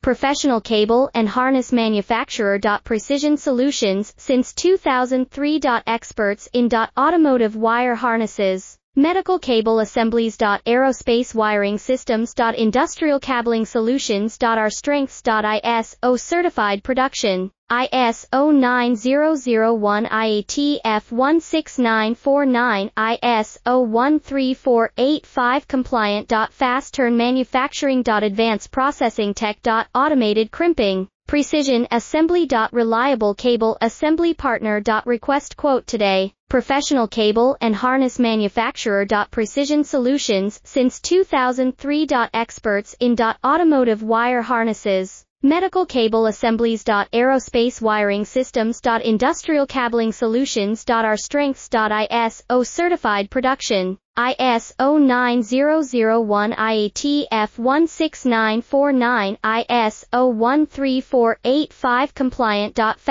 professional cable and harness manufacturer. Precision Solutions since 2003. Experts in automotive wire harnesses, medical cable assemblies. Aerospace wiring systems. Industrial cabling solutions. Our strengths. ISO certified production, ISO 9001 IATF 16949, ISO 13485 compliant. Fast turn manufacturing. Advanced processing tech. Automated crimping, precision assembly. Reliable cable assembly partner. Request quote today. Professional cable and harness manufacturer. Precision Solutions since 2003. Experts in automotive wire harnesses, medical cable assemblies. Aerospace wiring systems. Industrial cabling solutions. Our strengths. ISO certified production, ISO 9001 IATF 16949, ISO 13485 compliant. Fast